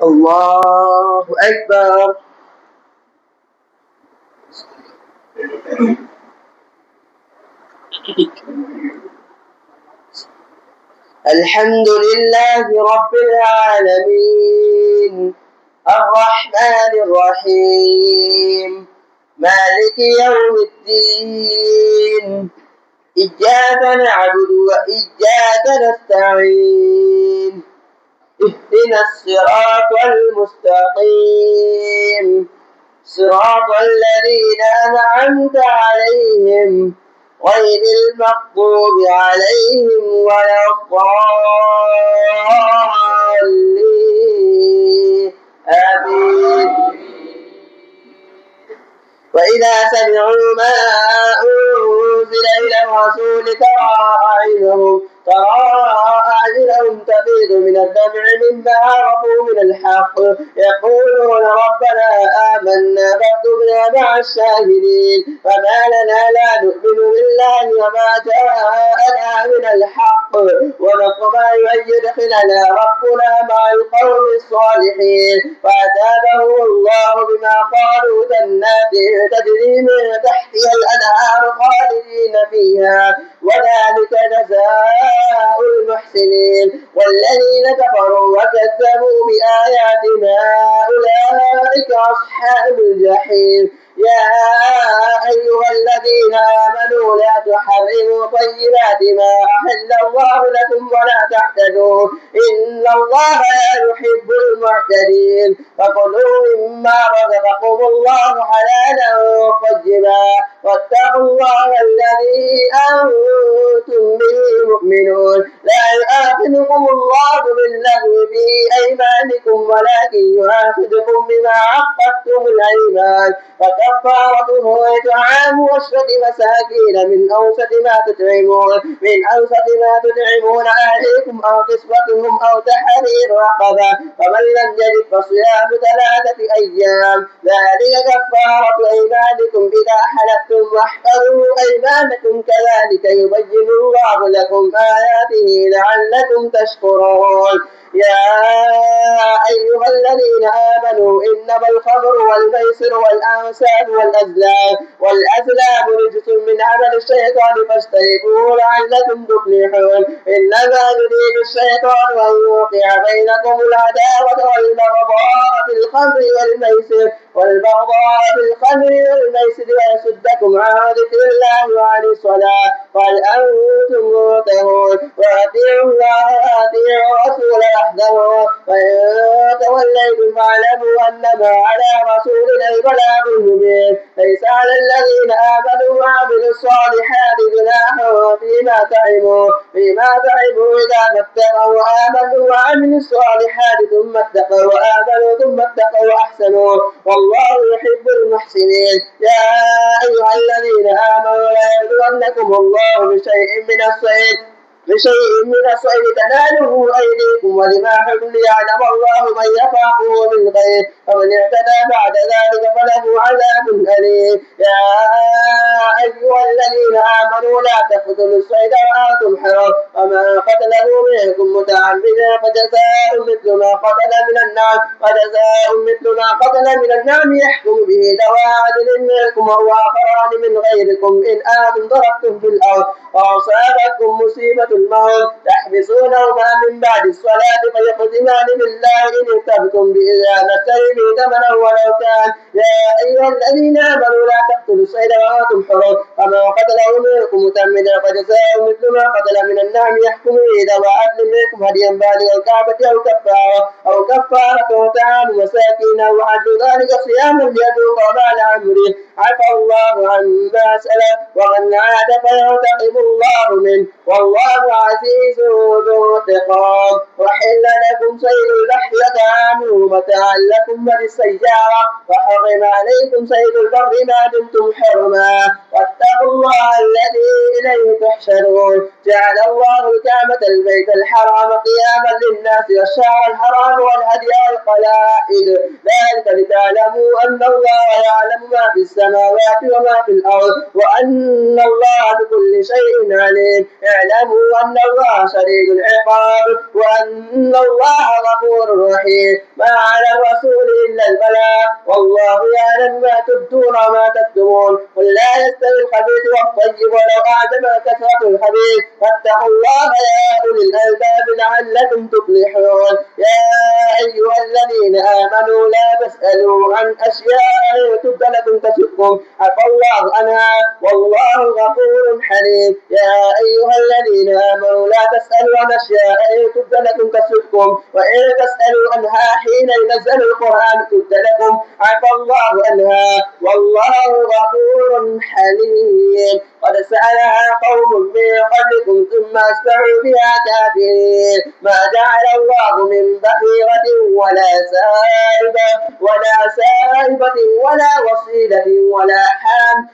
الله أكبر. الحمد لله رب العالمين الرحمن الرحيم مالك يوم الدين إياك نعبد وإياك نستعين اهدنا الصراط المستقيم صراط الذين أنعمت عليهم غير المغضوب عليهم ولا الضالين آمين. وإذا سمعوا ما أنزل إلى الرسول ترى أعينهم تفيض من الدمع مما عرفوا من الحق يقولون ربنا آمنا فاكتبنا مع الشاهدين فما لنا لا نؤمن بالله وما جاءنا من الحق ونطمع أن يدخلنا ربنا مع القوم الصالحين فأتابهم الله بما قالوا جنات تجري من تحتها الأنهار خالدين فيها وذلك جزاء المحسنين والذين كفروا وكذبوا بآياتنا أولئك أصحاب الجحيم. يا أيها الذين آمنوا لا تحرموا طيبات ما أحل الله لكم ولا تعتدوا إن الله لا يحب المعتدين فكلوا مما رزقكم الله حلالا طيبا واتقوا الله الذي أنتم به مؤمنون لا يؤاخذكم الله باللغو في أيمانكم ولكن يؤاخذكم بما عقدتم الأيمان فكفارته إطعام 10 مساكين من أوسط ما تطعمون أهليكم أو كسوتهم أو تحرير رقبة فمن لم يجد فصيام 3 أيام ذلك كفارة أيمانكم إذا حلفتم واحفظوا أيمانكم كذلك يبين الله لكم آياته لعلكم تشكرون. يا أيها الذين آمنوا إنما الخمر والميسر والأنساب والأزلام رجس من عمل الشيطان فاجتنبوه لعلكم تفلحون. إنما يريد الشيطان أن يوقع بينكم العداوة والبغضاء في الخمر والميسر ويصدكم عن ذكر الله وعن الصلاة فهل أنتم منتهون. وأطيعوا الله وأطيعوا الرسول واحذروا فإن توليتم فاعلموا أنما على رسولنا البلاغ المبين ليس على الذين آمنوا وعملوا الصالحات جناح فيما تعبوا إذا ما اتقوا وآمنوا وعملوا الصالحات ثم اتقوا وآمنوا ثم اتقوا وأحسنوا والله يحب المحسنين. يا أيها الذين آمنوا لا يبلونكم الله بشيء من الصيد تناله أيديكم ورماحكم ليعلم الله من يخافه بالغيب فمن اعتدى بعد ذلك فله عذاب أليم. يا أيها الذين آمنوا لا تقتلوا الصيد وأنتم حرم ومن قتله منكم متعمدا فجزاء مثل ما قتل من النعم يحكم به ذوى عدل منكم وآخران من غيركم إن أنتم ضربتم في الأرض وأصابتكم مصيبة الموت تحبسونهما من بعد الصلاة فيقسمان بالله إن ارتبتم بإذا نشتري به ثمنا ولو كان. يا أيها الذين آمنوا لا تقتلوا الصيد وأنتم حرم ومن قتله منكم متعمدا فجزاء مثل ما قتل من النعم يحكم به ذوى عدل منكم هديا بالغ الكعبة أو كفارة طعام مساكين أو عدل ذلك صياما ليذوق وبال أمره عفى الله عما سلف ومن عاد فينتقم الله منه والله عزيز ذو انتقام. وحل لكم صيد البحر وطعامه متاعا لكم وللسيارة وحرم عليكم صيد البر ما دمتم حرما واتقوا الله الذي إليه تحشرون. جعل الله الكعبة البيت الحرام قياما للناس والشهر الحرام والهدي والقلائد ذلك لتعلموا أن الله يعلم ما في السماوات وما في الأرض وأن الله بكل شيء عليم. اعلموا أن الله شديد العقاب وأن الله غفور رحيم. الرحيم ما على الرسول إلا البلاغ والله يعلم ما تبدون وما تكتمون قل لا يستوي الخبيث والطيب ولو أعجبك كثرة الخبيث فاتقوا الله يا أولي الألباب لعلكم تفلحون يا أيها الذين آمنوا لا تسألوا عن أشياء تبد لكم تسؤكم عفى الله عنها والله غفور حليم يا أيها الذين آمنوا لا تسألوا عن أشياء تبد لكم تسؤكم وإن تسألوا عنها حين ينزل القرآن تبد لكم عفى الله عنها والله غفور حليم قد سألها قوم من قبلكم ثم أتبعوا بها كافرين ما جعل الله من بحيرة ولا سائبة ولا وصيلة ولا حام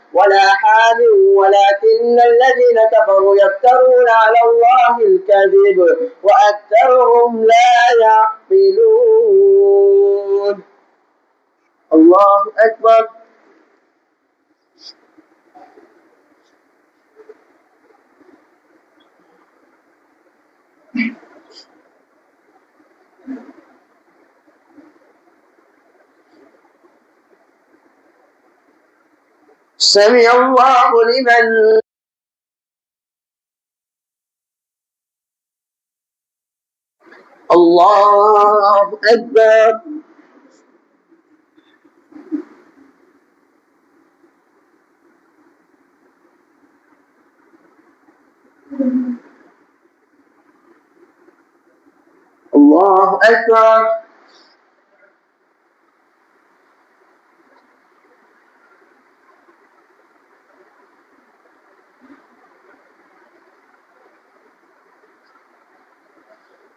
ولكن الذين كفروا يفترون على الله الكذب وأكثرهم لا يعقلون. الله أكبر. سمع الله لمن الله أكبر. الله أكبر.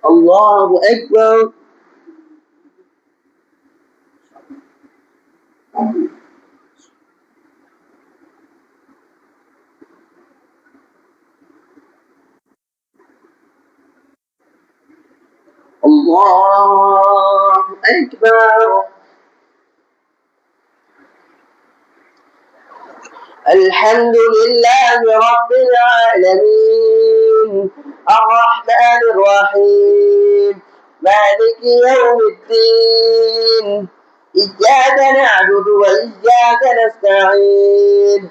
الله أكبر. الله أكبر. الحمد لله رب العالمين الرحمن الرحيم مالك يوم الدين إياك نعبد وإياك نستعين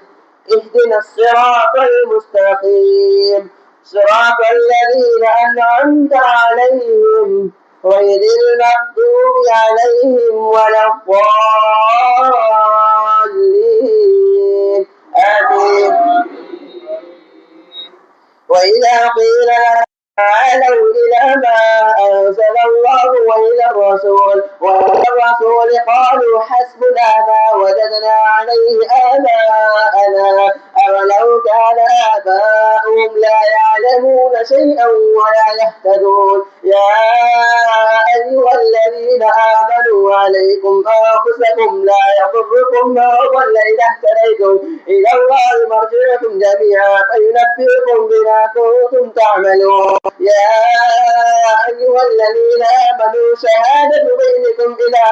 اهدنا الصراط المستقيم صراط الذين أنعمت عليهم غير المغضوب عليهم ولا الضالين آمين. وإذا قيل تعالوا إلى ما أنزل الله وإلى الرسول قالوا حسبنا ما وجدنا عليه آباءنا أولو كان آباؤهم لا يعلمون شيئا ولا يهتدون يا أيها الذين آمنوا عليكم أنفسكم لا يضركم من ضل إذا اهتديتم إلى الله مرجعكم جميعا فينبئكم بما كنتم تعملون يا أيها الذين آمنوا شهادة بينكم إذا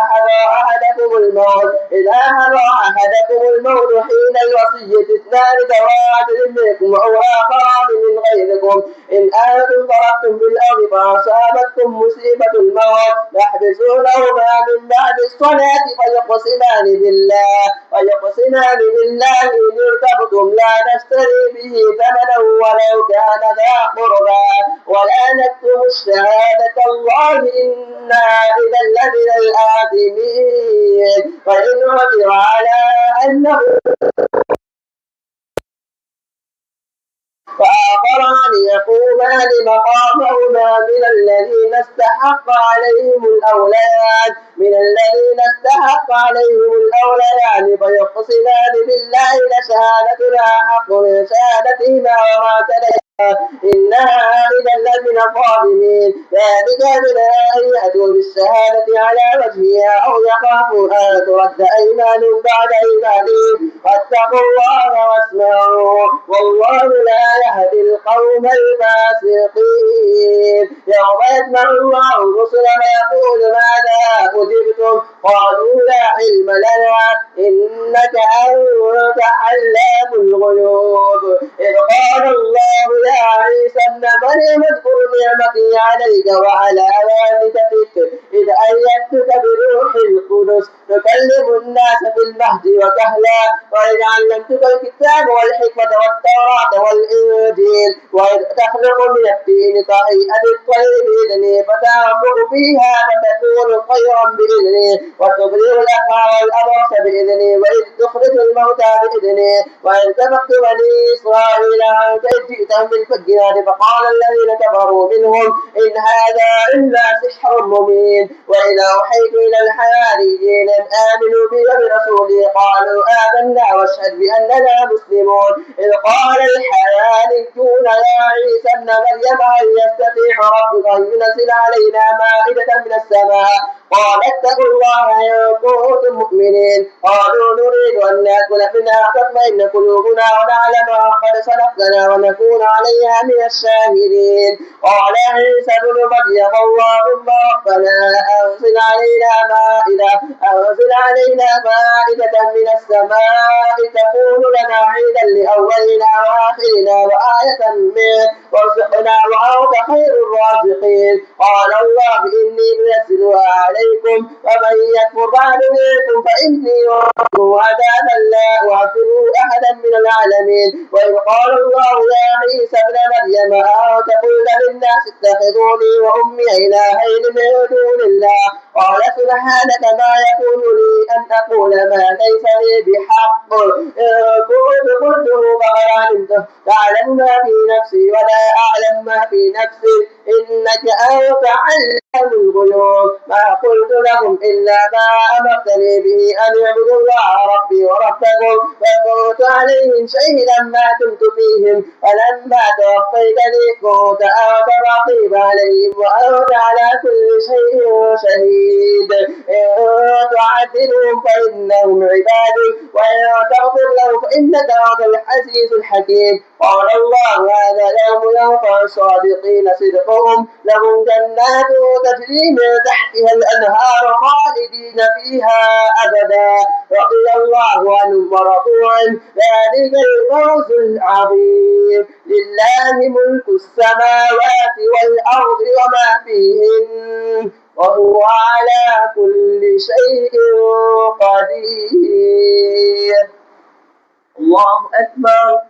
حضر أحدكم الموت حين الوصية اثنان ذوي عدل منكم أو آخران من غيركم إن أنتم ضربتم في الأرض فأصابتكم مصيبة الموت تحبسونهما من بعد الصلاة فيقسمان بالله إن ارتبتم لا نشتري به ثمنا ولو كان ذا قربى ولا نكتم الشهادة الله إنا إذا لمن الآثمين فإن عثر على أنه فآخران يقومان مقامهما من الذين استحق عليهم الأوليان فيقسمان بالله لشهادتنا أحق من شهادتهما وما اعتدينا إنها إذا لمن الظالمين ذلك من أن يأتوا بالشهادة على وجهها أو يخافوا أن ترد أيمان بعد أيمانهم واتقوا الله واسمعوا والله لا يهدي القوم الفاسقين يوم يجمع الله الرسل ويقول ماذا أجبتم قالوا لا علم لنا إنك أنت علام الغيوب. إذ قال الله يا عيسى ابن مريم اذكر نعمتي عليك وعلى والدتك إذ أيدتك بروح القدس تكلم الناس في المهد وكهلا وإذ علمتك الكتاب والحكمة والتوراة والإنجيل وإذ تخلق من الطين كهيئة الطير بإذني فتنفخ فيها فتكون طيرا بإذني وتبرئ الأكمى والأبرص بإذني وإذ تخرج الموتى بإذني وإذ سبقت بني إسرائيل عنك إذ جئتهم بالبينات فقال الذين كفروا منهم إن هذا إلا سحر مبين. وإذا أوحيت إلى الحواريين أن آمنوا بي وبرسولي قالوا آمنا واشهد بأننا مسلمون. إذ قال الحواريون يا عيسى ابن مريم هل يستطيع ربك أن ينزل علينا مائدة من السماء قال اتقوا الله إن كنتم مؤمنين. قالوا نريد أن نأكل منها تطمئن قلوبنا ونعلم قد صدقتنا ونكون عليها من الشاهدين. قال عيسى ابن مريم اللهم ربنا أنزل علينا مائدة من السماء تكون لنا عيدا لأولنا وآخرنا وآية منك وارزقنا وأنت خير الرازقين. قال الله إني منزلها عليكم ومن يكفر بعد منكم فإني أعذبه عذابا لا أعذبه أحدا من العالمين. وإذ قال الله يا عيسى ابن مريم أنت قلت للناس اتخذوني وأمي إلهين من دون الله قال سبحانك ما يكون لي أن أقول ما ليس لي بحق إن كنت قلته فقد علمته تعلم ما في نفسي ولا أعلم ما في نفسي إنك أنت علام الغيوب. ما قلت لهم إلا ما أمرتني به أن اعبدوا الله ربي وربكم فكنت عليهم شهيدا ما دمت فيهم فلما توفيتني كنت أنت الرقيب عليهم وأنت على كل شيء شهيد. إن تعذبهم فإنهم عبادي وإن تغفر لهم فإنك أنت العزيز الحكيم. قال الله هذا يوم ينفع الصادقين صدقهم لهم جنات تجري من تحتها الأنهار خالدين فيها أبدا رضي الله عنهم ورضوا عنه ذلك الفوز العظيم. لله ملك السماوات والأرض وما فيهن وهو على كل شيء قدير. الله أكبر.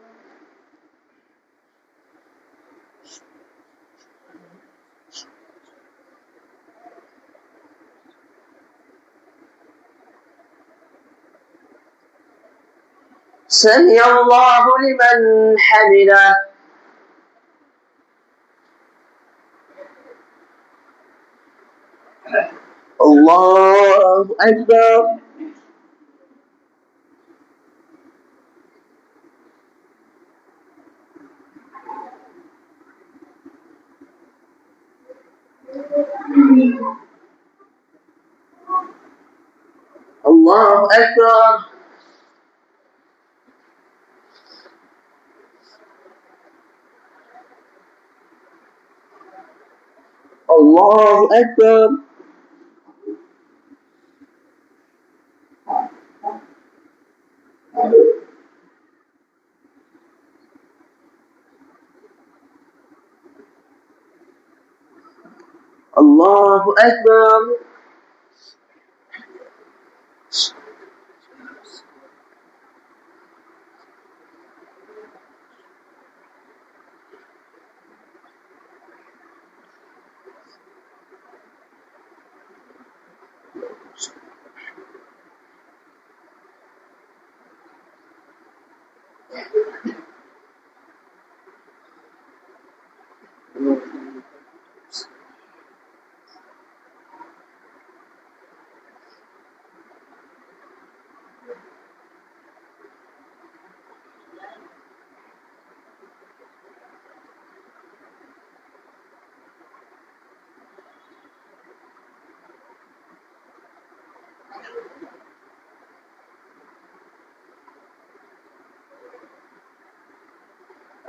سمع الله لمن حمده. الله أكبر. الله أكبر. الله أكبر. الله أكبر.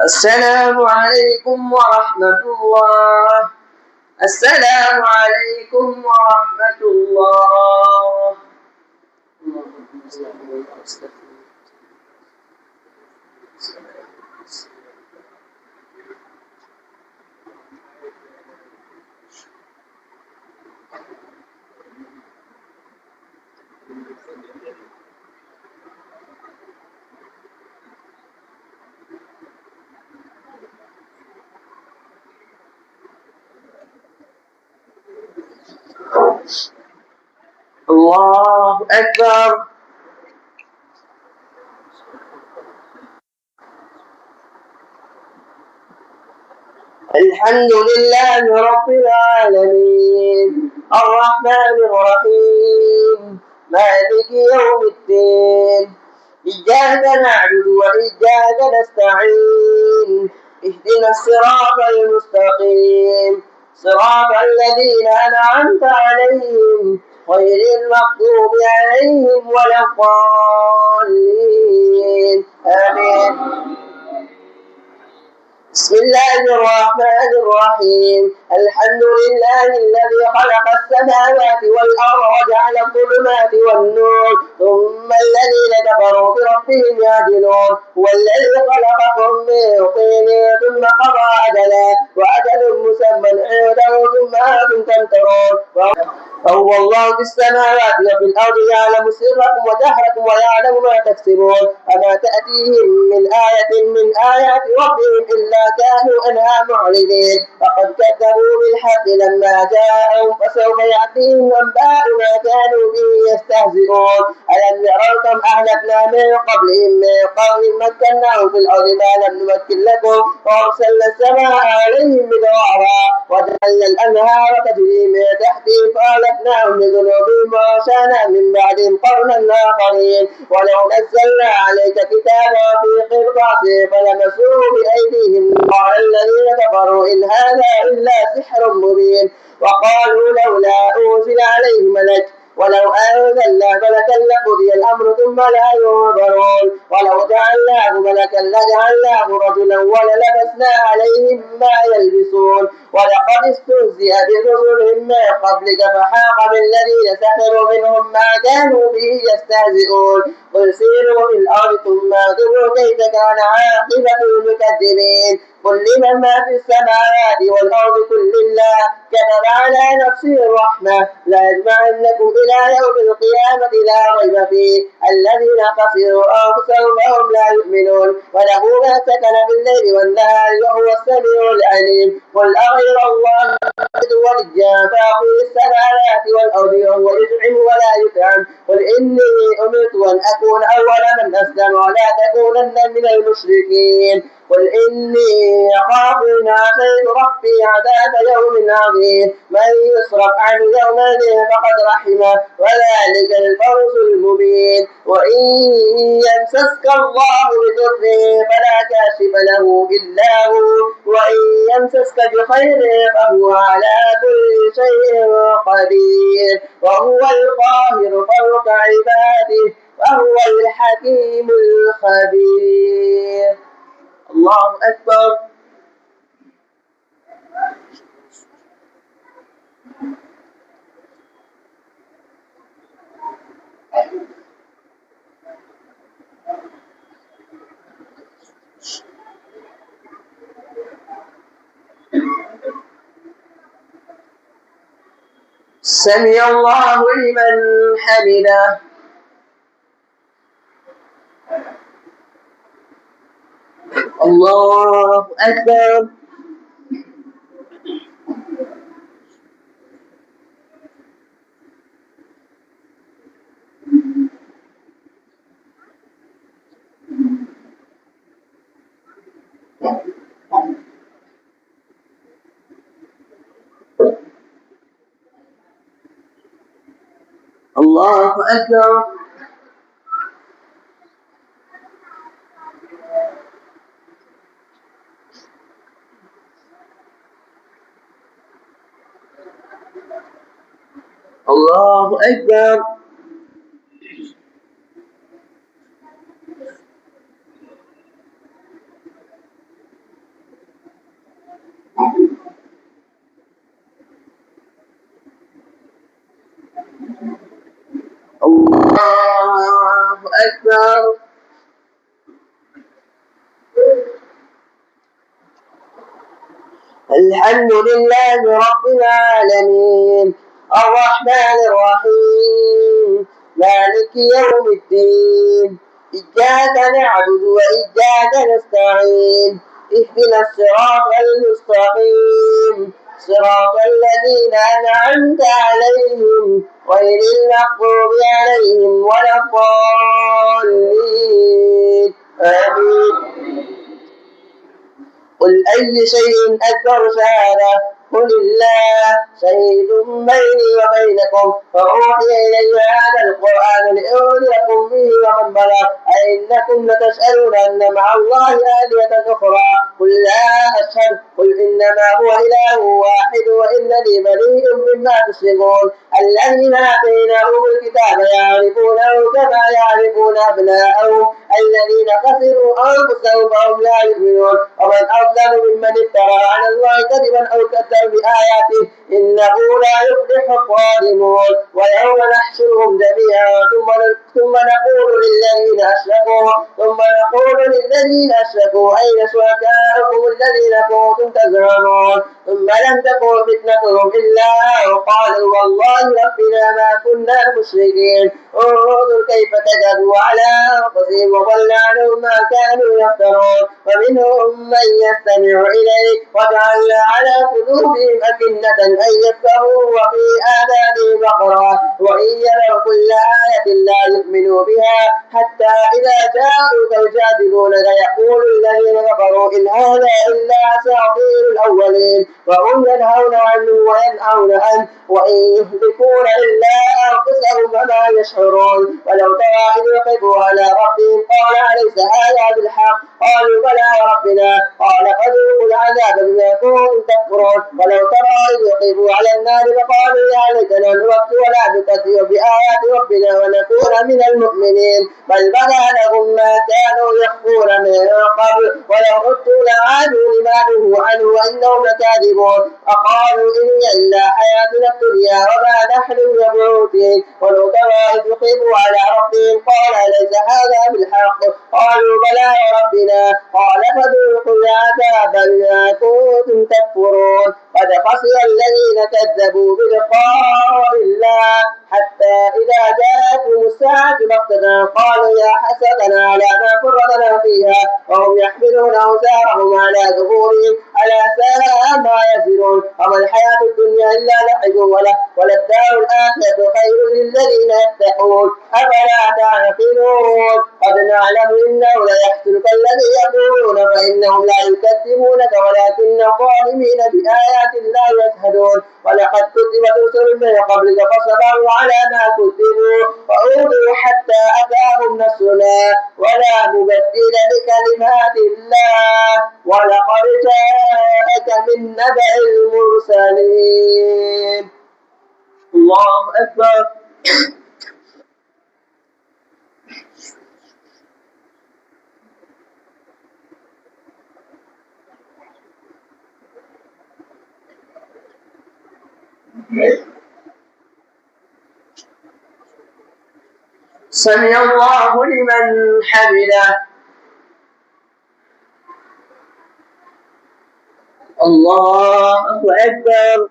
السلام عليكم ورحمة الله. السلام عليكم ورحمة الله. الله أكبر. الحمد لله رب العالمين الرحمن الرحيم مالك يوم الدين إياك نعبد وإياك نستعين اهدنا الصراط المستقيم صراط الذين أنعمت عليهم غير المغضوب عليهم ولا الضالين آمين. بسم الله الرحمن الرحيم الحمد لله الذي خلق السماوات والأرض وجعل الظلمات والنور ثم الذين كفروا بربهم يعدلون هو الذي خلقكم من طين ثم قضى أجلا وأجل مسمى عنده ثم أنتم تمترون فهو الله في السماوات وفي الأرض يعلم سركم وجهركم ويعلم ما تكسبون فما تأتيهم من آية من آيات ربهم إلا كانوا عنها معرضين فقد كذبوا بالحق لما جاءهم فسوف يأتيهم أنباء ما كانوا به يستهزئون ألم يروا كم أهلكنا من قبلهم من قرن مكناهم في الأرض ما لم نمكن لكم وأرسلنا السماء عليهم مدرارا وجعلنا الأنهار تجري من تحتهم فأهلكناهم بذنوبهم وأنشأنا من بعدهم قرنا آخرين ولو نزلنا عليك كتابا في قرطاس فلمسوه بأيديهم قال الذين كفروا إن هذا إلا سحر مبين وقالوا لولا أنزل عليه ملك ولو أنزلنا ملكا لقضي الأمر ثم لا ينظرون ولو جعلناه ملكا لجعلناه رجلا وللبسنا عليهم ما يلبسون ولقد استهزئ برسل من قبلك فحاق بالذين سخروا منهم ما كانوا به يستهزئون قل سيروا في الأرض ثم انظروا كيف كان عاقبة المكذبين قل لمن ما في السماوات والأرض كل الله كتب على نفسه الرحمة لا يجمعنكم إلى يوم القيامة لا ريب فيه الذين خسروا أنفسهم وهم لا يؤمنون وله ما سكن بالليل والنهار وهو السميع العليم قل أغير الله وليا فاطر السماوات والأرض وهو يطعم ولا يطعم قل إني أمرت أن أكون أول من أسلم ولا تكونن من المشركين قل إني أخاف إن عصيت ربي عذاب يوم عظيم من يصرف عنه يومئذ فقد رحمه وذلك الفوز المبين وإن يمسسك الله بضر فلا كاشف له إلا هو وإن يمسسك بخير فهو على كل شيء قدير وهو القاهر فوق عباده وهو الحكيم الخبير. الله أكبر. سمع الله لمن حمده. الله أكبر. الله أكبر. الله أكبر. الله أكبر. الحمد لله رب العالمين الرحمن الرحيم مالك يوم الدين إياك نعبد وإياك نستعين اهدنا الصراط المستقيم صراط الذين أنعمت عليهم غير المغضوب عليهم ولا الضالين آمين. قل أي شيء أكبر شهادة قل الله شهيد بيني وبينكم فأوحي إلي هذا القرآن لأنذركم به ومن بلغ أئنكم لتسألون أن مع الله آلهة أخرى قل لا أشهد قل إنما هو إله واحد وإنني بريء مما تشركون الذين آتيناهم الكتاب يعرفونه كما يعرفون أبناءهم الذين خسروا أنفسهم فهم لا يؤمنون ومن أظلم ممن افترى على الله كذبا أو كذب بآياته إنه لا يفلح الظالمون ويوم نحشرهم جميعا ثم نقول للذين أشركوا أين شركاؤكم الذين كنتم تزعمون ثم لم تكن فتنتهم إلا قالوا والله ربنا ما كنا مشركين انظر كيف كذبوا على أنفسهم وضل عنهم ما كانوا يفترون ومنهم من يستمع إليك وجعلنا على قلوبهم أكنة أن يفقهوا وفي آذانهم وقرا وإن يروا كل آية لا يؤمنوا بها حتى إذا جاءوك يجادلونك يقول الذين كفروا إن هذا إلا أساطير الأولين وهم ينهون عنه وينأون عنه وإن يهلكون إلا أنفسهم وما يشعرون ولو ترى إذ وقفوا على ربهم قال أليس هذا بالحق قالوا بلى وربنا قال فذوقوا العذاب بما كنتم تكفرون ولو ترى إذ وقفوا على النار فقالوا يا ليتنا نرد ولا نكذب بآيات ربنا ونكون من المؤمنين بل بدا لهم ما كانوا يخفون من قبل ولو ردوا لعادوا لما نهوا عنه وإنهم لكاذبون وقالوا إن هي إلا حياتنا الدنيا وما نحن بمبعوثين ولو ترى إذ وقفوا على ربهم قال أليس هذا بالحق قالوا بلى وربنا قال فذوقوا العذاب بما كنتم تكفرون قد خسر الذين كذبوا بلقاء الله حتى إذا جاءتهم الساعة بغتة قالوا يا حسرتنا على ما فرطنا فيها وهم يحملون أوزارهم على ظهورهم ألا ساء ما يزرون وما الحياة الدنيا إلا لعب وللدار الآخرة خير للذين يتقون أفلا تعقلون قد نعلم إنه ليحزنك الذي يقولون فإنهم لا يكذبونك ولكن الظالمين بآيات الله يجحدون ولقد كذبت رسل من قبلك فصبروا على ما كذبوا وأوذوا حتى أتاهم نصرنا ولا مبدل لكلمات الله ولقد جاءك من نبأ المرسلين. الله أكبر. سمع الله لمن حمده. الله أكبر.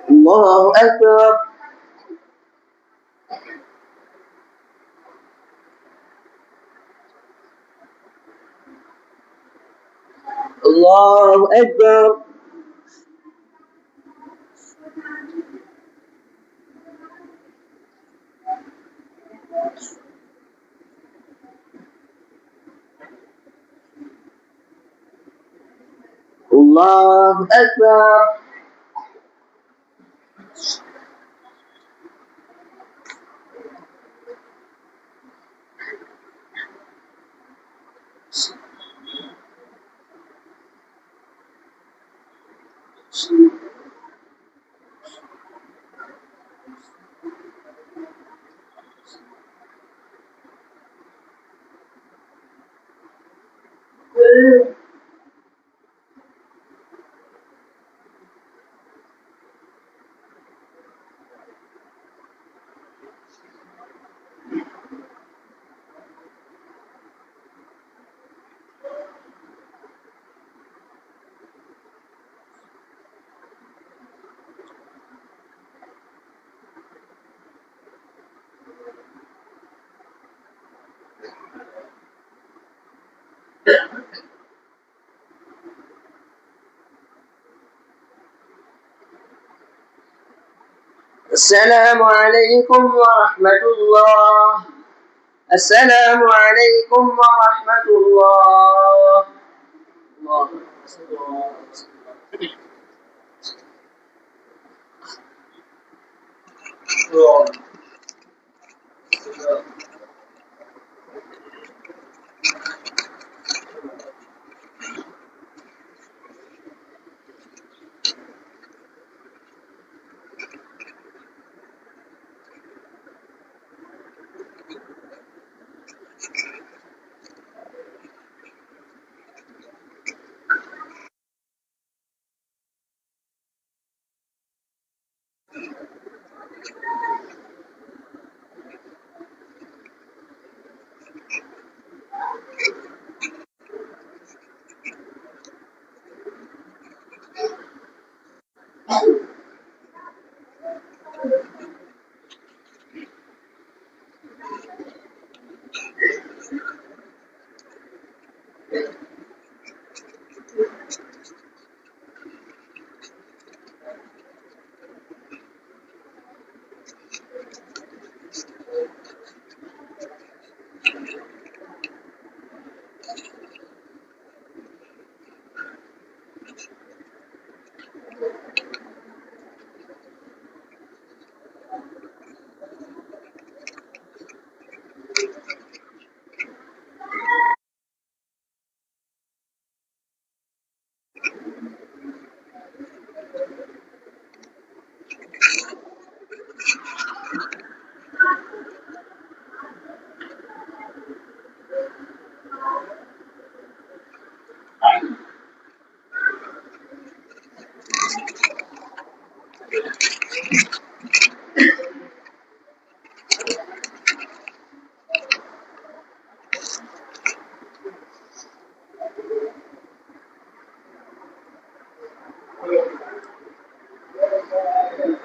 الله أكبر. الله أكبر. الله أكبر. السلام عليكم ورحمة الله. السلام عليكم ورحمة الله.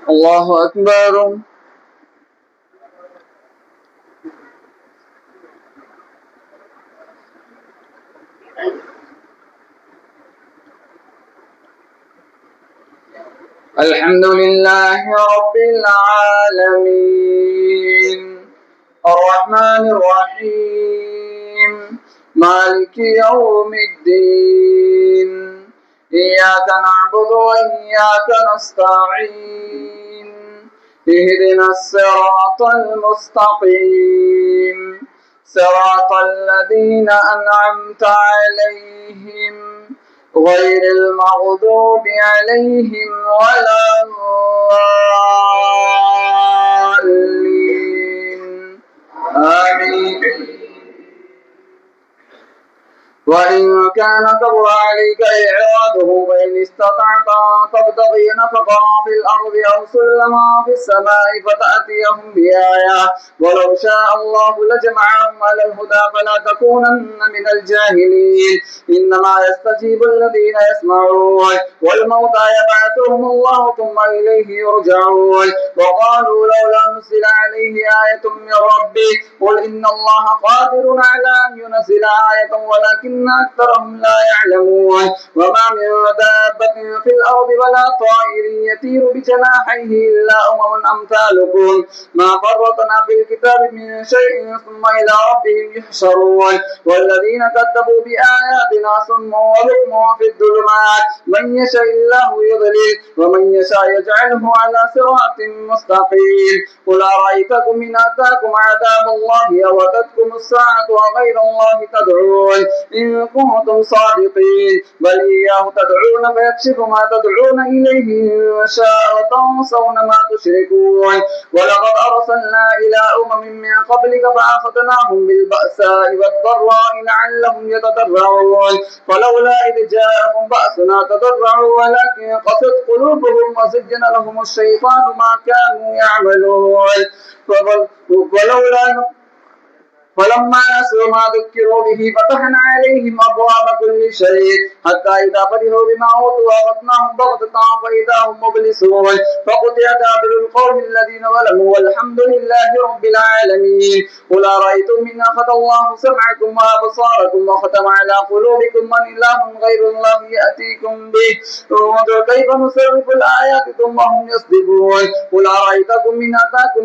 الله أكبر. الحمد لله رب العالمين الرحمن الرحيم مالك يوم الدين إياك نعبد وإياك نستعين اهدنا الصراط المستقيم صراط الذين أنعمت عليهم غير المغضوب عليهم ولا الضالين آمين. وإن كان كبر عليك إعراضه فإن استطعت أن تبتغي نفقا في الأرض أو سلما في السماء فتأتيهم بآية ولو شاء الله لجمعهم على الهدى فلا تكونن من الجاهلين إنما يستجيب الذين يسمعون والموتى يبعثهم الله ثم إليه يرجعون وقالوا لولا نزل عليه آية من ربه قل إن الله قادر على أن ينزل آية ولكن أكثرهم لا يعلمون وما من دابة في الأرض ولا طائر يطير بجناحيه إلا أمثالكم ما فرطنا في الكتاب من شيء ثم إلى ربهم يحشرون والذين كذبوا بآياتنا صم وبكم في الظلمات من يشاء الله يضلل ومن يشاء يجعله على صراط مستقيم قل أرأيتم أرأيتكم إن أتاكم عذاب الله أو أتتكم الساعة وغير الله تدعون إن كنتم صادقين بل إياه تدعون فيكشف ما تدعون إليه إن شاء وتنسون ما تشركون ولقد أرسلنا إلى من قبلك فأخذناهم بالبأساء والضراء لعلهم يتضرعون فلولا إذ جاءهم بأسنا تضرعوا ولكن قست قلوبهم وزين لهم الشيطان ما كانوا يعملون فلما نسوا ما ذكروا به فتحنا عليهم أبواب كل شيء حتى إذا فرحوا بما أوتوا أخذناهم بغتة فإذا هم مبلسون فقطع دابر القوم الذين ظلموا والحمد لله رب العالمين قل أرأيتم إن أخذ الله سمعكم وأبصاركم وختم على قلوبكم من إله غير الله يأتيكم به انظر كيف نصرف الآيات ثم هم يصدقون قل أرأيتكم إن أتاكم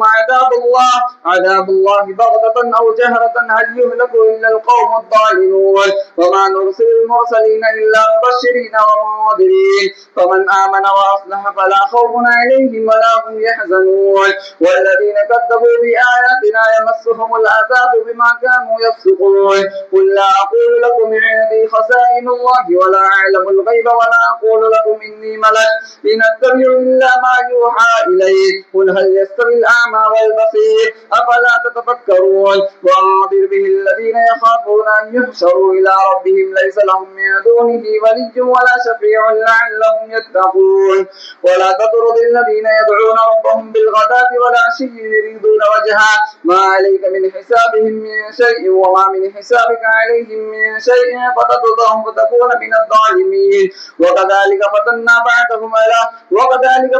عذاب الله بغتة أو جهرة هل يهلك إلا القوم الظالمون وما نرسل المرسلين إلا مبشرين ومنذرين فمن آمن وأصلح فلا خوف عليهم ولا هم يحزنون والذين كذبوا بآياتنا يمسهم العذاب بما كانوا يفسقون قل لا أقول لكم عندي خزائن الله ولا أعلم الغيب ولا أقول لكم إني ملك إن أتبع إلا ما يوحى إلي قل هل يستوي الأعمى والبصير أفلا تتفكرون وأنذر به الذين يخافون أن يحشروا إلى ربهم ليس لهم من دونه ولي ولا شفيع لعلهم يتقون ولا تطرد الذين يدعون ربهم بالغداة والعشي يريدون وجهه ما عليك من حسابهم من شيء وما من حسابك عليهم من شيء فتطردهم فتكون من الظالمين وكذلك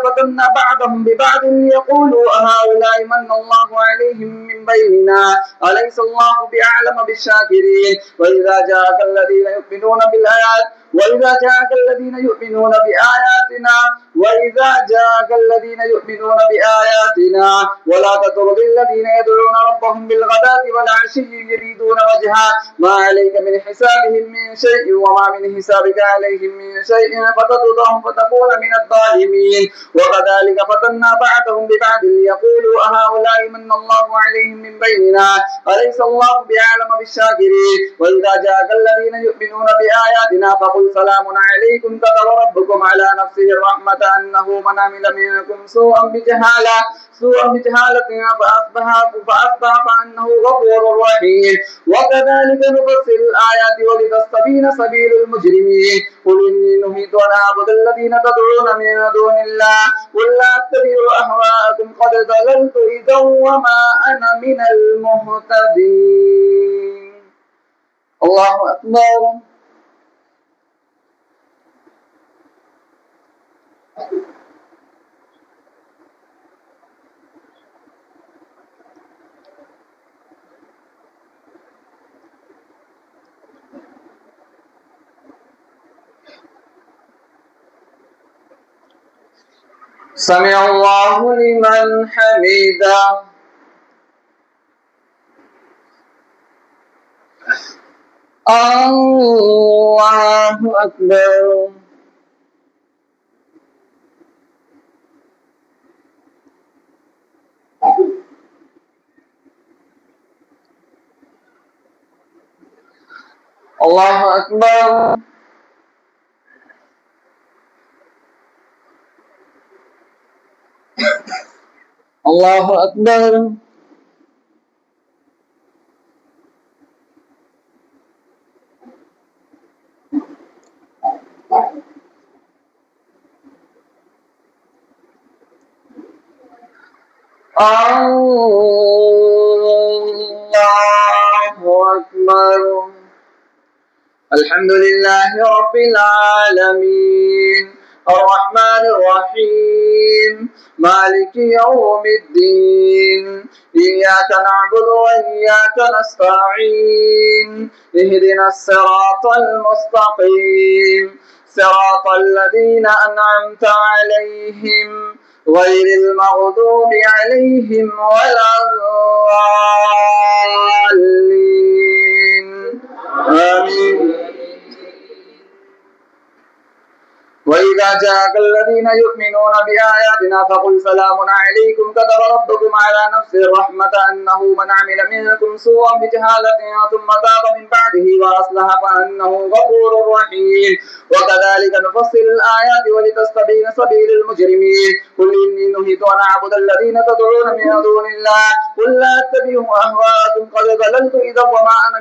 فتنا بعضهم ببعض ليقولوا أهؤلاء من الله عليهم من بيننا أليس الله بأعلم بالشاكرين وإذا جاءك الذين يؤمنون بآياتنا ولا تطرد الذين يدعون ربهم بالغداة والعشي يريدون وجهه ما عليك من حسابهم من شيء وما من حسابك عليهم من شيء فتطردهم فتكون من الظالمين وكذلك فتنا بعضهم ببعض ليقولوا أهؤلاء من الله عليهم من بيننا أليس الله بأعلم بالشاكرين وإذا جاءك الذين يؤمنون بآياتنا فقل سلام عليكم كتب ربكم على نفسه الرحمة أنه من عمل منكم سوءا بجهالة فأصبح فأنه غفور رحيم وكذلك نفصل الآيات ولتستبين سبيل المجرمين قل إني نهيت أن أعبد الذين تدعون من دون الله قل لا أتبع أهواءكم قد ضللت إذا وما أنا من المهتدين. الله أكبر. سمع الله لمن حمده. الله أكبر. الله أكبر. الله أكبر. الله أكبر. الحمد لله رب العالمين الرحمن الرحيم مالك يوم الدين إياك نعبد وإياك نستعين اهدنا الصراط المستقيم صراط الذين أنعمت عليهم غير المغضوب عليهم ولا الضالين آمين. وإذا جاءك الذين يؤمنون بآياتنا فقل سلام عليكم كتب ربكم على نفسه الرحمة أنه من عمل منكم سوءا بجهالة ثم تاب من بعده وأصلح فأنه غفور رحيم وكذلك نفصل الآيات ولتستبين سبيل المجرمين قل إني نهيت أن أعبد الذين تدعون من دون الله قل لا أتبع أهواءكم قد ضللت إذا وما أنا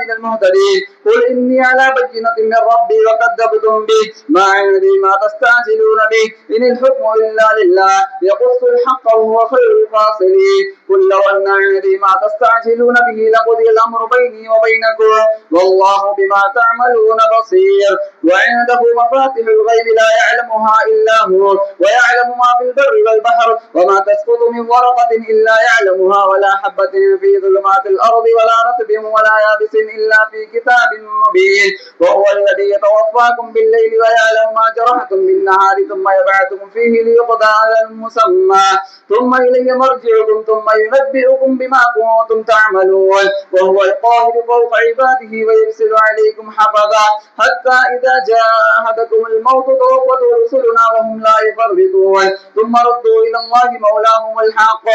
من المهتدين قل إني على بينة من ربي وكذبتم به ما عندي ما تستعجلون به إن الحكم إلا لله يقص الحق وهو خير الفاصلين قل لو أن عندي ما تستعجلون به لقضي الأمر بيني وبينكم والله بما تعملون بصير وعنده مفاتح الغيب لا يعلمها إلا هو ويعلم ما في البر والبحر وما تسقط من ورقة إلا يعلمها ولا حبة في ظلمات الأرض ولا رطب ولا يابس إلا في كتاب مبين وهو الذي يتوفاكم بالليل ويعلم ما جرحتم بالنهار ثم يبعثكم فيه ليقضى أجل مسمى ثم إليه مرجعكم ثم ينبئكم بما كنتم تعملون وهو القاهر فوق عباده ويرسل عليكم حفظا حتى إذا جاء أحدكم الموت توفته رسلنا وهم لا يفرطون ثم ردوا إلى الله مولاهم الحق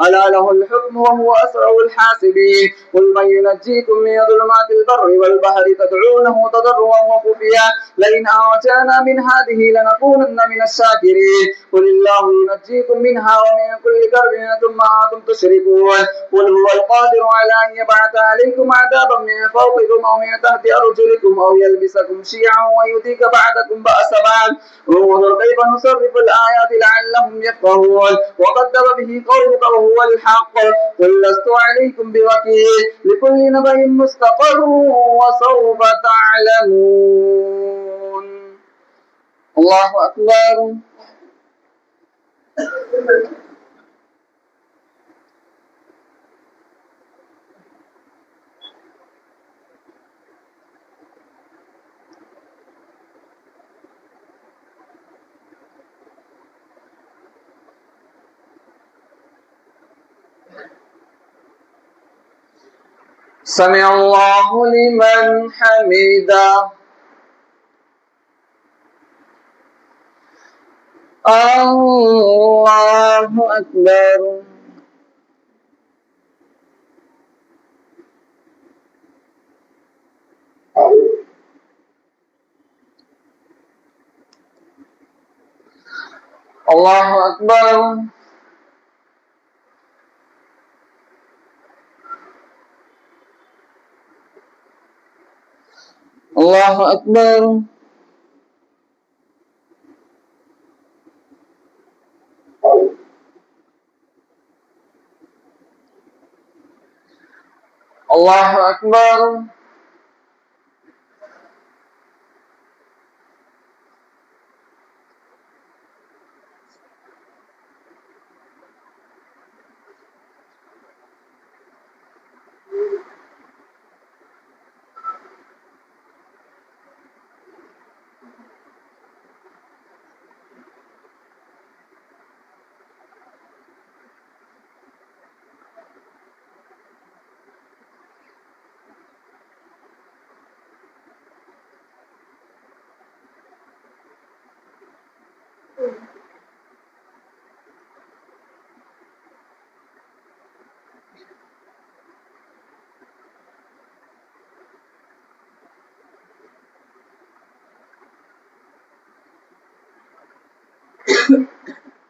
ألا له الحكم وهو أسرع الحاسبين قل من ينجيكم من ظلمات البر والبحر تدعونه تضرعا وخفيا لئن أنجانا من هذه لنكونن من الشاكرين قل الله ينجيكم منها ومن كل كرب ثم أنتم تشركون قل هو القادر على أن يبعث عليكم عذابا من فوقكم أو من تحت أرجلكم أو يلبسكم شيعا ويذيق بعضكم بأس بعض انظر كيف نصرف الآيات لعلهم يفقهون وكذب به قومك وهو الحق قل لست عليكم بوكيل لكل نبأ مستقر وسوف تعلمون. الله أكبر. سمع الله لمن حمده. الله أكبر. الله أكبر. الله أكبر. الله أكبر.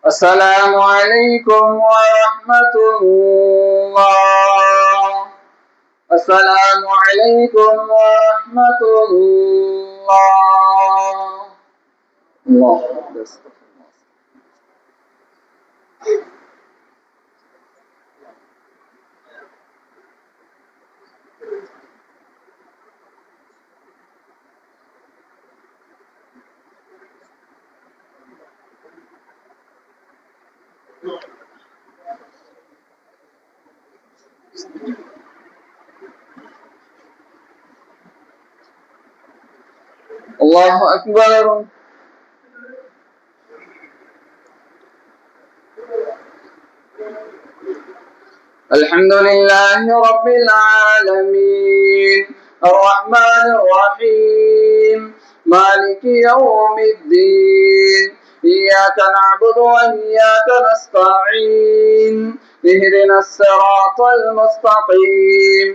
السلام عليكم ورحمة الله. السلام عليكم ورحمة الله. الله أكبر. الله أكبر. الحمد لله رب العالمين الرحمن الرحيم مالك يوم الدين إياك نعبد وإياك نستعين اهدنا الصراط المستقيم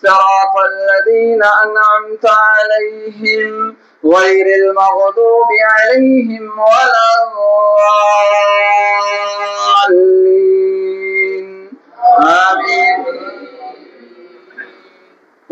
صراط الذين أنعمت عليهم غير المغضوب عليهم ولا الضالين آمين.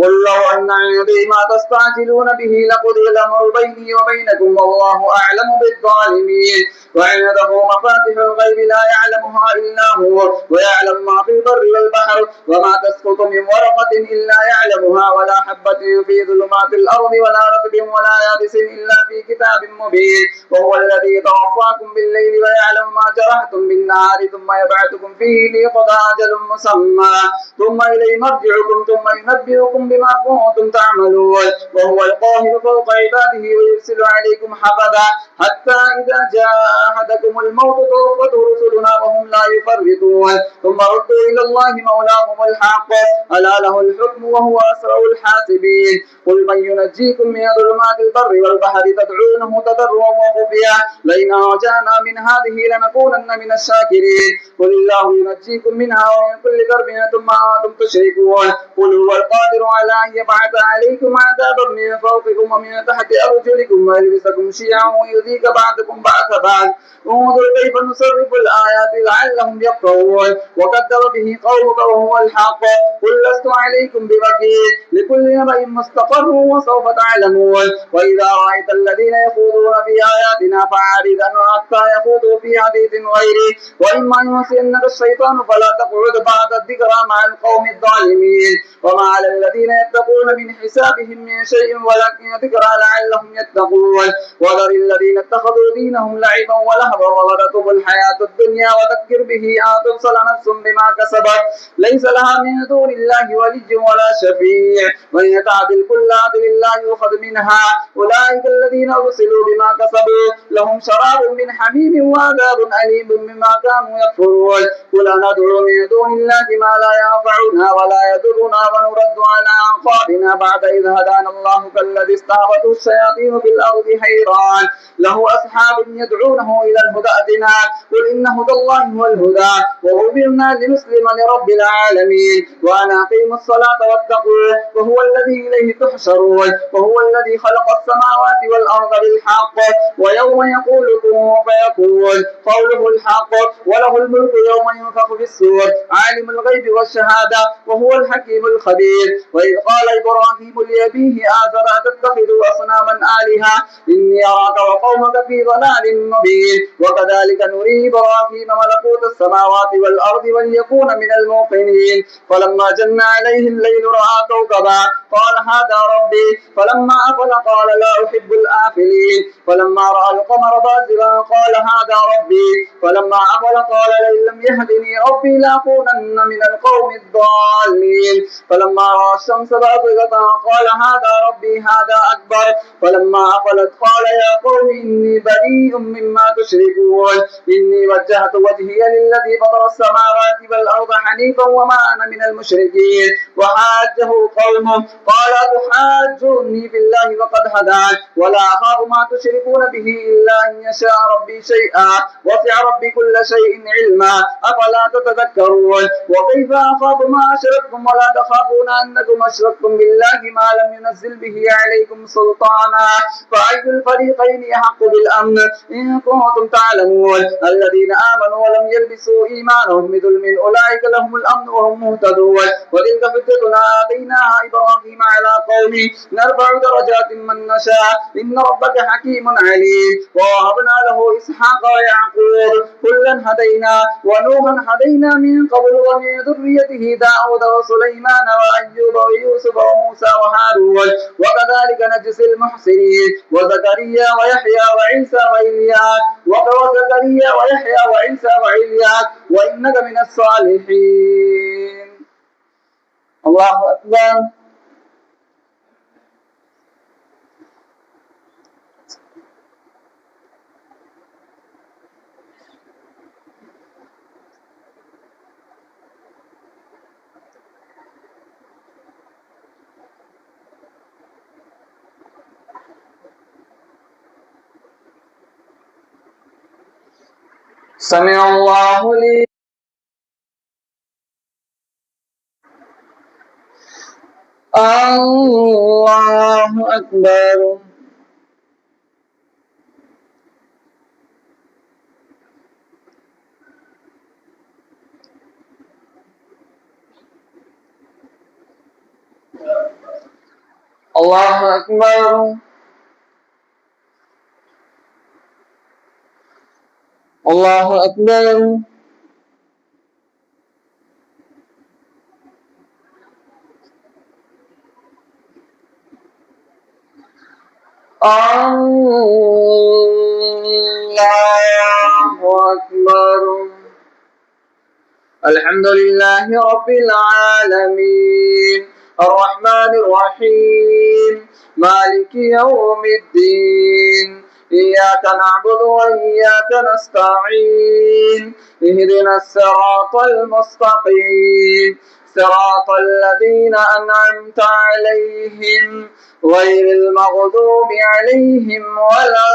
قل لو أن عندي ما تستعجلون به لقضي الأمر بيني وبينكم والله أعلم بالظالمين وعنده مفاتح الغيب لا يعلمها إلا هو ويعلم ما في البر والبحر وما تسقط من ورقة إلا يعلمها ولا حبة في ظلمات الأرض ولا رطب ولا يابس إلا في كتاب مبين وهو الذي يتوفاكم بالليل ويعلم ما جرحتم بالنهار ثم يبعثكم فيه ليقضى أجل مسمى ثم إليه مرجعكم ثم ينبئكم بما كنتم تعملون وهو القاهر فوق عباده ويرسل عليكم حفظا حتى إذا جاء أحدكم الموت توفته رسلنا وهم لا يفرطون ثم ردوا إلى الله مولاهم الحق ألا له الحكم وهو أسرع الحاسبين قل من ينجيكم من ظلمات البر والبحر تدعونه تضرعا وخفيا لئن أنجانا من هذه لنكونن من الشاكرين قل الله ينجيكم منها ومن كل كرب ثم أنتم تشركون قل هو القادر على أن يبعث عليكم عذابا من فوقكم ومن تحت أرجلكم ويلبسكم شيعا ويذيق بعضكم بعض بعض انظر كيف نصرف الآيات لعلهم يفقهون وكذب به قومك وهو الحق قل لست عليكم بوكيل لكل نبأ مستقر وسوف تعلمون وإذا رأيت الذين يخوضون في آياتنا فأعرض عنهم حتى يخوضوا في حديث غيره وإما ينسينك الشيطان فلا تقعد بعد الذكرى مع القوم الظالمين وما على الذين يتقون من حسابهم من شيء ولكن ذكرى لعلهم يتقون وذر الذين اتخذوا دينهم لعبا ولهوا وغرتهم الحياة الدنيا وذكر به أن تبصر نفس بما كسبت ليس لها من دون الله ولي ولا شفيع وإن يتعدل كل عدل الله يؤخذ منها أولئك الذين أرسلوا بما كسبوا لهم شراب من حميم وعذاب أليم بما كانوا يكفرون قل ندعو من دون الله ما لا ينفعنا ولا يضرنا ونرد على أعقابنا بعد إذ هدانا الله كالذي استهوته الشياطين في الأرض حيران له أصحاب يدعونه إلى الهدى ائتنا قل إن هدى الله هو الهدى وأمرنا لنسلم لرب العالمين وأن أقيموا الصلاة واتقوه وهو الذي إليه تحشرون وهو الذي خلق السماوات والأرض بالحق ويوم يقول كن فيكون قوله الحق وله الملك يوم ينفخ في الصور عالم الغيب والشهادة وهو الحكيم الخبير وإذ قال إبراهيم لأبيه آزر أتتخذ أصناما آلهة إني أراك وقومك في ضلال مبين وكذلك نري إبراهيم ملكوت السماوات والأرض وليكون من الموقنين فلما جن عليه الليل رأى كوكبا قال هذا ربي فلما أفل قال لا أحب الآفلين فلما رأى القمر بازغا قال هذا ربي فلما أفل قال لئن لم يهدني ربي لأكونن من القوم الضالين فلما رأى الشمس بازغة قال هذا ربي هذا أكبر فلما أفلت قال يا قوم إني بريء مما تشركون إني وجهت وجهي للذي فطر السماوات والأرض حنيفا وما أنا من المشركين وحاجه قومه قال تحاجوني بالله وقد هدان ولا أخاف ما تشركون به إلا أن يشاء ربي شيئا وسع ربي كل شيء علما أفلا تتذكرون وكيف أخاف ما أشركتم ولا تخافون أنكم أشركتم بالله ما لم ينزل به عليكم سلطانا فأي الفريقين يحق بالأمن إن كنتم تعلمون الذين آمنوا ولم يلبسوا إيمانهم بظلم أولئك لهم الأمن وهم مهتدون وتلك حجتنا آتيناها إبراهيم على قومه نرفع درجات من نشاء إن ربك حكيم عليم ووهبنا له إسحاق ويعقوب كلا هدينا ونوحا هدينا من قبل ومن ذريته داود وسليمان وأيوب ويوسف وموسى وهارون وكذلك نجزي المحسنين وزكريا ويحيى وعيسى وإلياس وزكريا ويحيى وعيسى وإلياس وإنك من الصالحين. الله أكبر. سمع الله لي. الله أكبر. الله أكبر. الله أكبر. الله أكبر. الحمد لله رب العالمين الرحمن الرحيم مالك يوم الدين إياك نعبد وإياك نستعين اهدنا الصراط المستقيم صراط الذين أنعمت عليهم غير المغضوب عليهم ولا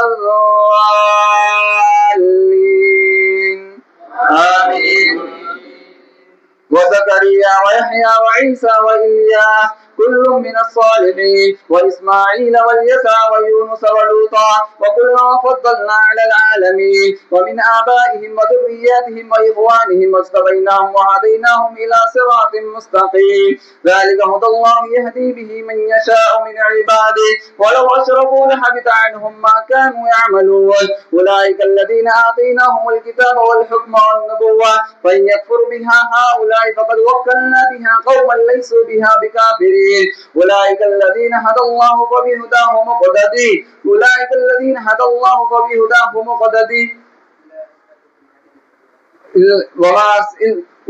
الضالين آمين. وزكريا ويحيى وعيسى وإياس كل من الصالحين وإسماعيل واليسع ويونس ولوطا وكلا فضلنا على العالمين ومن آبائهم وذرياتهم وإخوانهم واجتبيناهم وهديناهم إلى صراط مستقيم ذلك هدى الله يهدي به من يشاء من عباده ولو أشركوا لحبط عنهم ما كانوا يعملون أولئك الذين آتيناهم الكتاب والحكم والنبوة فإن يكفر بها هؤلاء فقد وكلنا بها قوما ليسوا بها بكافرين أولئك الذين هدى الله فبهداه مقتدي أولئك الذين هدى الله فبهداه مقتدي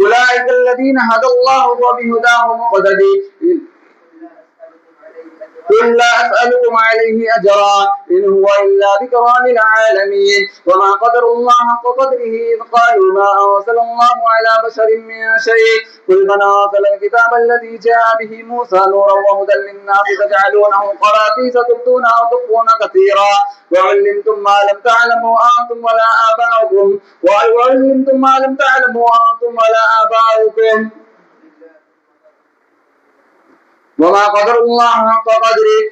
أولئك الذين هدى الله فبهداه مقتدي قل لا أسألكم عليه أجرا إن هو إلا ذكرى للعالمين وما قدر الله حق قدره إذ قالوا ما أنزل الله على بشر من شيء قل من أنزل الكتاب الذي جاء به موسى نورا وهدى للناس تجعلونه قراطيس تبدونها وتخفون كثيرا وعلمتم ما لم تعلموا أنتم ولا آباؤكم وعلمتم ما لم تعلموا أنتم ولا آباؤكم وما قدر الله حق قدره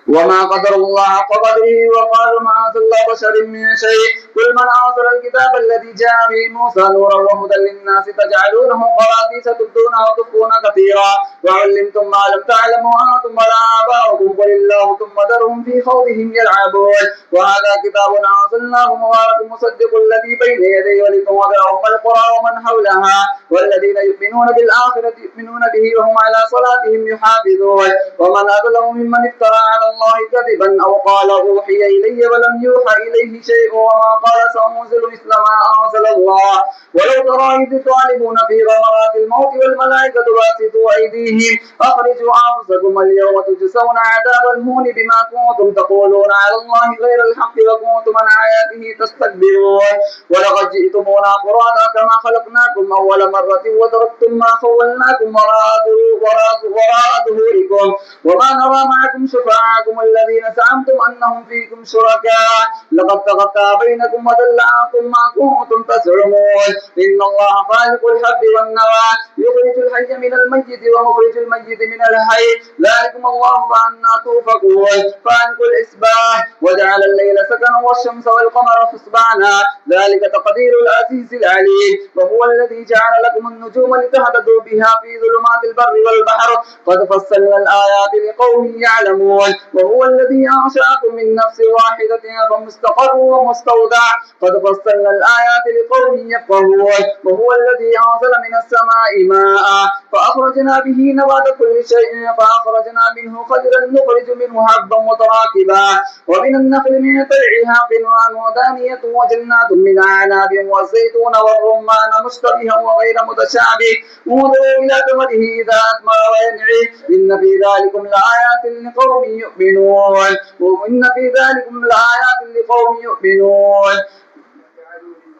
وما قدر الله حق قدره وقالوا ما أنزل الله بشر من شيء قل من أنزل الكتاب الذي جاء به موسى نورا وهدى للناس تجعلونه قراطيس تبدونها وتخفون كثيرا وعلمتم ما لم تعلموا أنتم ولا آباؤكم قل الله ثم ذرهم في خوضهم يلعبون وهذا كتاب أنزلناه مبارك مصدق الذي بين يديه ولتنذر أم القرى ومن حولها والذين يؤمنون بالآخرة يؤمنون به وهم على صلاتهم يحافظون ومن أظلم ممن افترى على الله كذبا أو قال أوحي إلي ولم يوحى إليه شيء وما قال سأنزل مثل ما أنزل الله ولو ترى إذ الظالمون في غمرات الموت والملائكة باسطوا أيديهم أخرجوا أنفسكم اليوم تجزون عذاب الهون بما كنتم تقولون على الله غير الحق وكنتم عن آياته تستكبرون ولقد جئتمونا فرادا كما خلقناكم أول مرة وتركتم ما خولناكم وراء ظهوركم وما نرى معكم شفعاءكم الذين زعمتم أنهم فيكم شركاء لقد تقطع بينكم وضل عنكم ما كنتم تزعمون إن الله خالق الحب والنوى يخرج الحي من الميت ومخرج الميت من الحي ذلكم الله فأنا توفقون فألق الإصباح وجعل الليل سكنا والشمس والقمر حسبانا ذلك تقدير العزيز العليم وهو الذي جعل لكم النجوم لتهتدوا بها في ظلمات البر والبحر قد فصلنا الآيات لقوم يعلمون وهو الذي أنشأكم من نفس واحدة فمستقر ومستودع قد فصلنا الآيات لقوم يفقهون وهو الذي أنزل من السماء ماء فأخرجنا به نبات كل شيء فأخرجنا منه خضرا نخرج منه حبا متراكبا ومن النخل من طلعها قنوان ودانية وجنات من أعناب والزيتون والرمان مشتبها وغير متشابه انظروا إلى ثمره إذا أثمر وينعي إن في ذلكم لآيات لقوم يؤمنون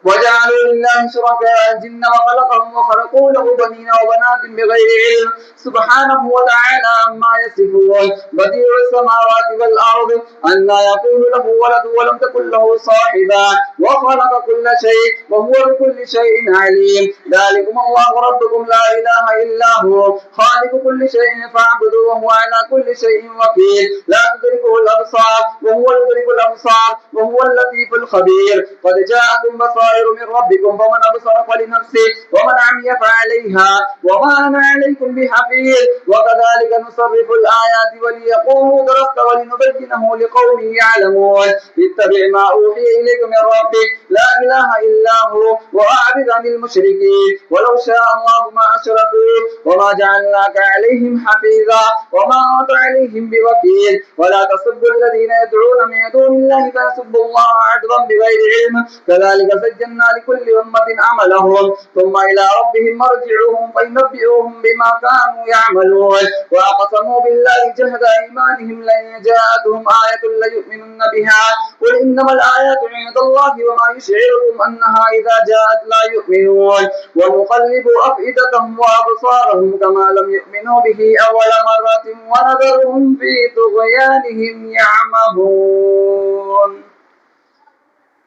وجعلوا لله شركاء الجن وخلقهم وخلقوا له بنين وبنات بغير علم سبحانه وتعالى عما يصفون بديع السماوات والأرض أنى يكون له ولد ولم تكن له صاحبا وخلق كل شيء وهو بكل شيء عليم ذلكم الله ربكم لا إله إلا هو خالق كل شيء فاعبدوه وهو على كل شيء وكيل لا تدركه الأبصار وهو يدرك الأبصار وهو اللطيف الخبير قد جاءكم بصائر من ربكم فمن أبصر فلنفسه ومن عمي فعليها وما أنا عليكم بحفيظ وكذلك نصرف الآيات وليقولوا درست ولنبينه لقوم يعلمون اتبع ما أوحي إليك من ربك لا إله إلا هو وأعرض عن المشركين ولو شاء الله ما أشركوا وما جعلناك عليهم حفيظا وما أنت عليهم بوكيل ولا تسبوا الذين يدعون من دون الله فيسبوا الله عدوا بغير علم كذلك سجلنا لكل أمة عملهم ثم إلى ربهم مرجعهم فينبئهم بما كانوا يعملون وأقسموا بالله جهد أيمانهم لئن جاءتهم آية ليؤمنن بها قل إنما الآيات عند الله وما يشعركم أنها إذا جاءت لا يؤمنون ونقلب أفئدتهم وأبصارهم كما لم يؤمنوا به أول مرة ونذرهم في طغيانهم يعمهون.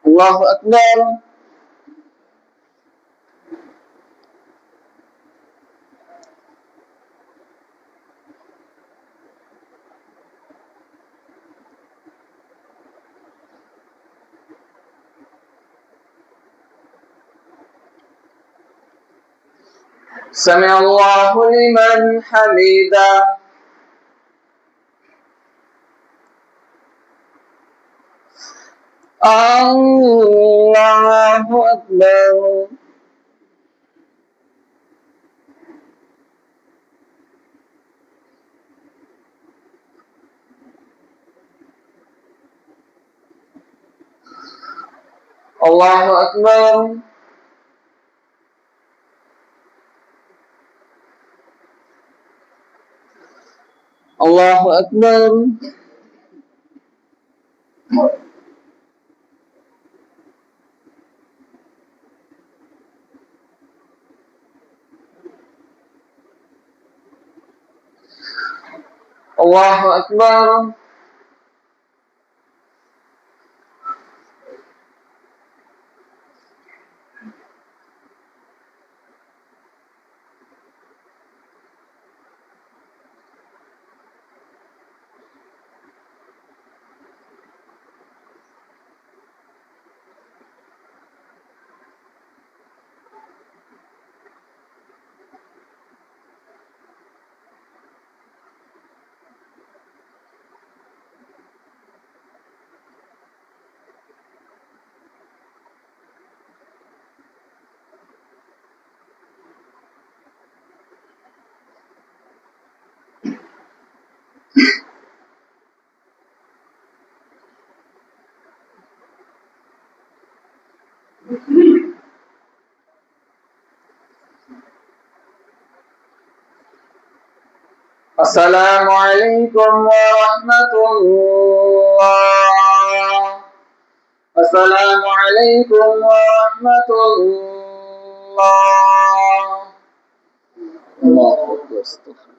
الله أكبر. سمع الله لمن حمده. الله أكبر. الله أكبر. الله أكبر. الله أكبر. السلام عليكم ورحمة الله. السلام عليكم ورحمة الله. الله أكبر.